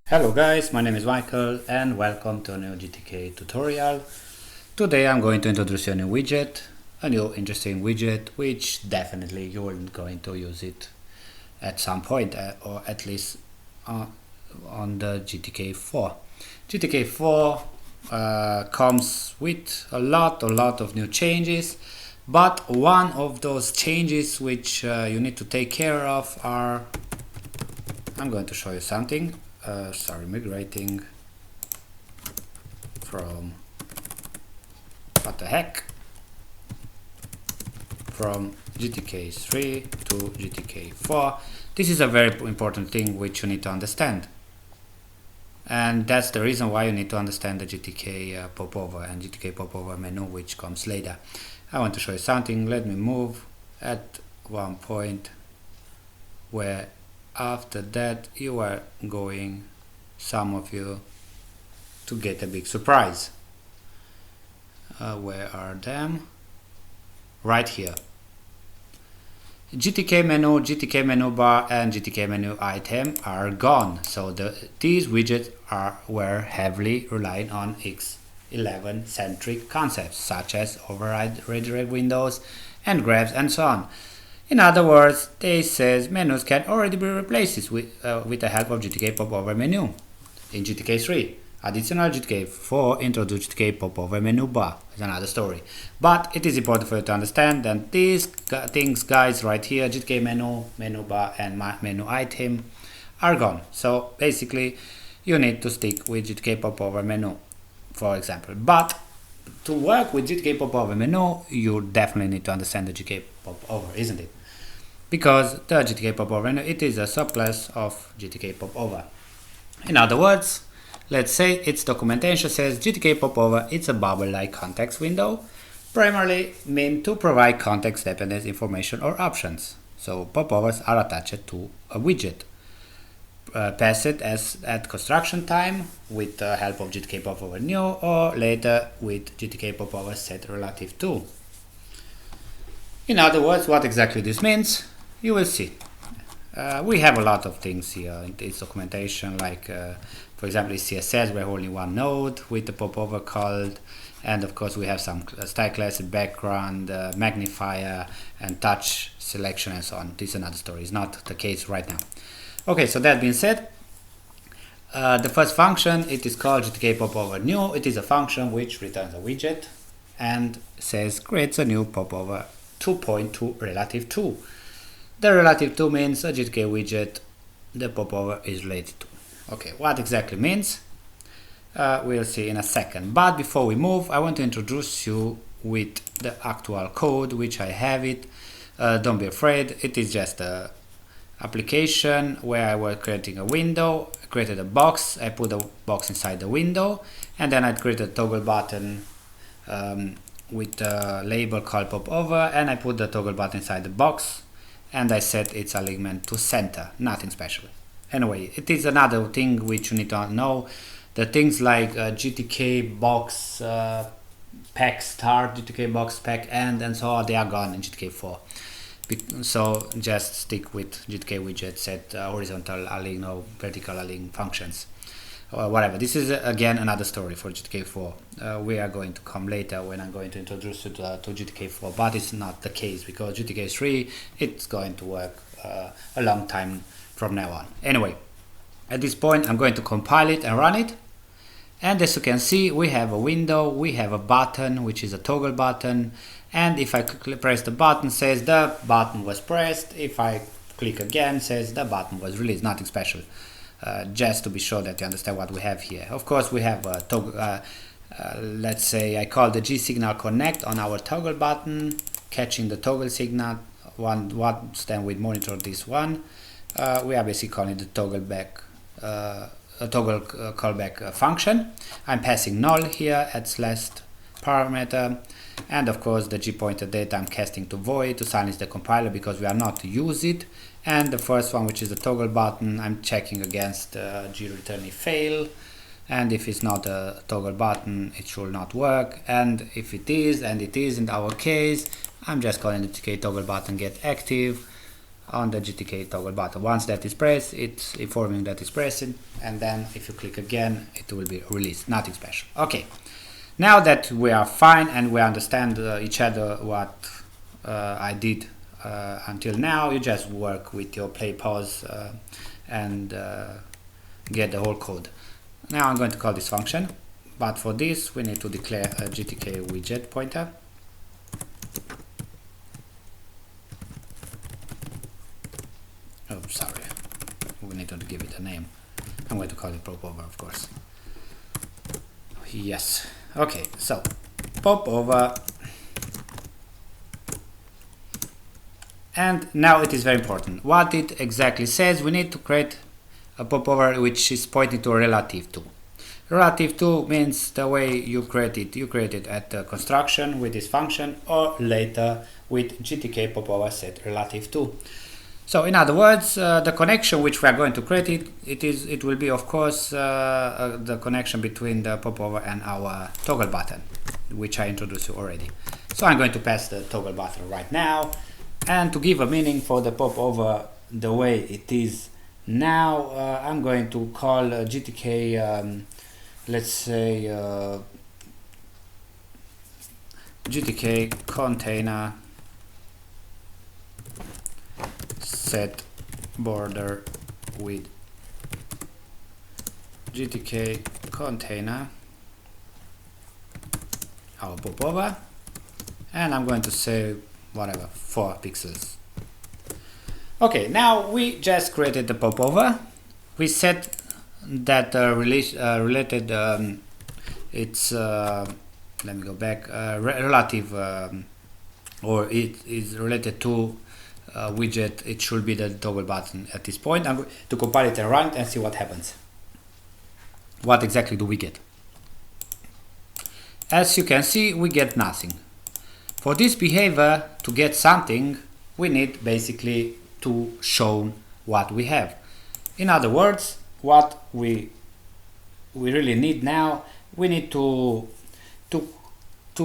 Hello guys, my name is Michael and welcome to a new GTK tutorial. Today I'm going to introduce you a new widget, a new interesting widget which definitely you will going to use it at some point or at least on the GTK4. GTK4 comes with a lot of new changes, but one of those changes which you need to take care of are, I'm going to show you something. Migrating from what the heck from GTK3 to GTK4. This is a very important thing which you need to understand, and that's the reason why you need to understand the GTK Popover and GtkPopoverMenu, which comes later. I want to show you something. Let me move at one point where after that you are going, some of you, to get a big surprise. Where are them? Right here. GtkMenu, GtkMenuBar and GtkMenuItem are gone, so these widgets were heavily relying on X11 centric concepts such as override redirect windows and grabs and so on. In other words, they says menus can already be replaced with the help of GtkPopoverMenu. In GTK3, additional GTK4 introduced GtkPopoverMenuBar. It's another story. But it is important for you to understand that these things, guys, right here, GtkMenu, MenuBar and MenuItem are gone. So basically, you need to stick with GtkPopoverMenu, for example. But to work with GtkPopoverMenu, you definitely need to understand the GtkPopover, isn't it? Because the GtkPopoverMenu, it is a subclass of GtkPopover. In other words, let's say its documentation says GtkPopover, it's a bubble-like context window, primarily meant to provide context-dependent information or options. So popovers are attached to a widget. Pass it as at construction time with the help of GtkPopoverNew or later with GtkPopover set relative to. In other words, what exactly this means, you will see. We have a lot of things here in this documentation, like for example CSS, we're only one node with the popover called, and of course we have some style class, background, magnifier and touch selection and so on. This is another story, it's not the case right now. Okay, so that being said, the first function, it is called GtkPopoverNew. It is a function which returns a widget and says creates a new popover 2.2 relative to. The relative to means a GTK widget the popover is related to. Okay, what exactly means? We'll see in a second. But before we move, I want to introduce you with the actual code, which I have it. Don't be afraid, it is just a application where I was creating a window, I created a box, I put a box inside the window, and then I created a toggle button with a label called popover, and I put the toggle button inside the box, and I set its alignment to center. Nothing special. Anyway, it is another thing which you need to know. The things like GTK box pack start, GTK box pack end, and so on, they are gone in GTK4. So just stick with GTK widget set horizontal align or vertical align functions. Or whatever. This is again another story for GTK4. We are going to come later when I'm going to introduce you to GTK4, but it's not the case because GTK3, it's going to work a long time from now on. Anyway, at this point I'm going to compile it and run it, and as you can see, we have a window, we have a button which is a toggle button, and if I press the button, says the button was pressed. If I click again, says the button was released. Nothing special. Just to be sure that you understand what we have here. Of course, we have a toggle, let's say I call the G signal connect on our toggle button, catching the toggle signal. Once then we monitor this one, we are basically calling the toggle back, toggle callback function. I'm passing null here at slash parameter, and of course the G pointer data I'm casting to void to silence the compiler because we are not to use it. And the first one, which is the toggle button, I'm checking against G return if fail, and if it's not a toggle button, it should not work, and if it is, and it is in our case, I'm just calling the GTK toggle button get active, on the GTK toggle button. Once that is pressed, it's informing that it's pressing, and then if you click again, it will be released. Nothing special. Okay, now that we are fine and we understand each other what I did until now, you just work with your play pause and get the whole code. Now I'm going to call this function, but for this we need to declare a GTK widget pointer. Oh, sorry, we need to give it a name. I'm going to call it popover, of course. Yes. Okay, so popover. And now it is very important. What it exactly says, we need to create a popover which is pointing to a relative to. Relative to means the way you create it. You create it at the construction with this function, or later with GTK popover set relative to. So in other words, the connection which we are going to create it will be, of course, the connection between the popover and our toggle button, which I introduced you already. So I'm going to pass the toggle button right now, and to give a meaning for the popover the way it is now, I'm going to call GTK, let's say GTK container set border with GTK container our popover, and I'm going to say whatever, 4 pixels. Okay, now we just created the popover. We set that related it's let me go back, relative or it is related to widget. It should be the toggle button at this point. I'm going to compile it and run it and see what happens. What exactly do we get? As you can see, we get nothing. For this behavior to get something, we need basically to show what we have. In other words, what we really need now, we need to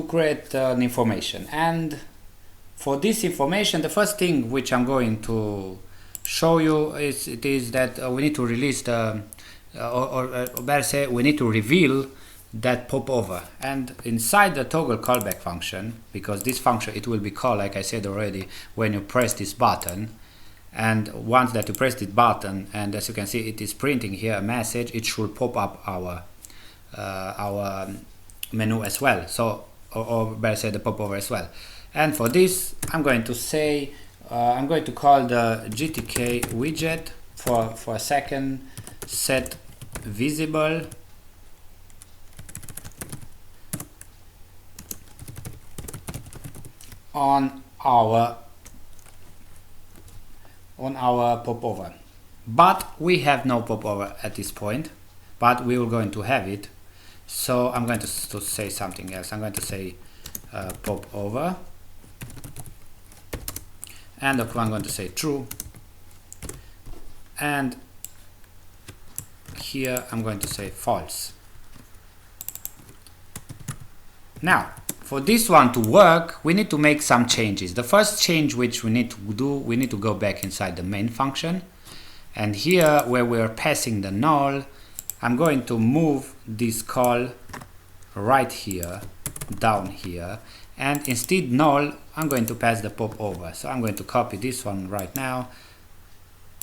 create an information. And for this information, the first thing which I'm going to show you is that we need to release the, or better say, we need to reveal that popover. And inside the toggle callback function, because this function, it will be called, like I said already, when you press this button. And once that you press this button, and as you can see, it is printing here a message, it should pop up our menu as well. So, or better say, the popover as well. And for this, I'm going to say, I'm going to call the GTK widget for a second, set visible on our popover. But we have no popover at this point, but we are going to have it. So I'm going to say something else. I'm going to say popover, and I'm going to say true, and here I'm going to say false. Now, for this one to work, we need to make some changes. The first change which we need to do, we need to go back inside the main function, and here where we are passing the null, I'm going to move this call right here, down here, and instead null, I'm going to pass the popover. So I'm going to copy this one right now,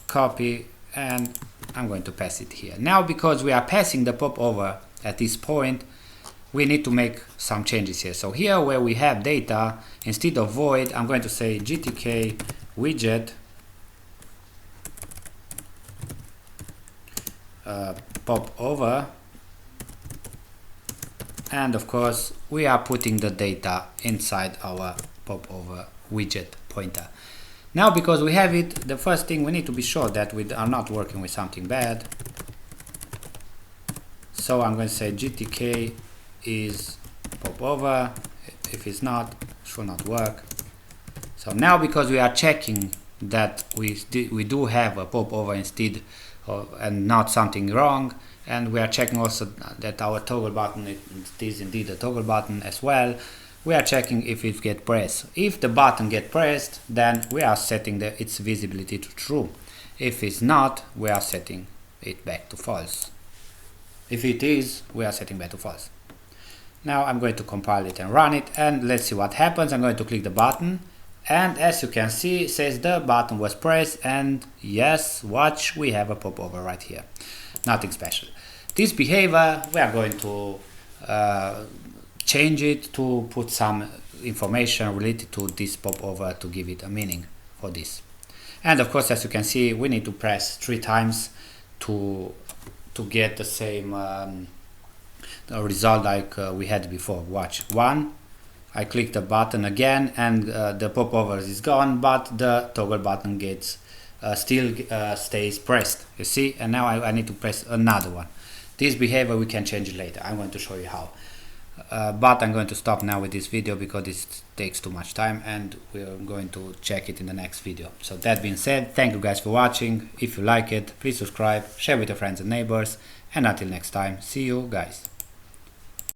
copy, and I'm going to pass it here. Now, because we are passing the popover at this point, we need to make some changes here. So here where we have data, instead of void, I'm going to say GTK widget popover, and of course we are putting the data inside our popover widget pointer. Now, because we have it, the first thing we need to be sure that we are not working with something bad. So I'm going to say GTK is popover. If it's not, it should not work. So now, because we are checking that we do have a popover instead of, and not something wrong, and we are checking also that our toggle button is indeed a toggle button as well, we are checking if it gets pressed. If the button gets pressed, then we are setting its visibility to true. If it's not, we are setting it back to false. If it is, we are setting back to false. Now I'm going to compile it and run it, and let's see what happens. I'm going to click the button, and as you can see, it says the button was pressed, and yes, watch, we have a popover right here. Nothing special. This behavior, we are going to change it to put some information related to this popover to give it a meaning for this. And of course, as you can see, we need to press 3 times to get the same result like we had before. Watch. 1, I click the button again, and the popover is gone, but the toggle button gets still stays pressed. You see, and now I need to press another one. This behavior we can change it later. I'm going to show you how. But I'm going to stop now with this video because this takes too much time, and we're going to check it in the next video. So that being said, thank you guys for watching. If you like it, please subscribe, share with your friends and neighbors, and until next time, see you guys.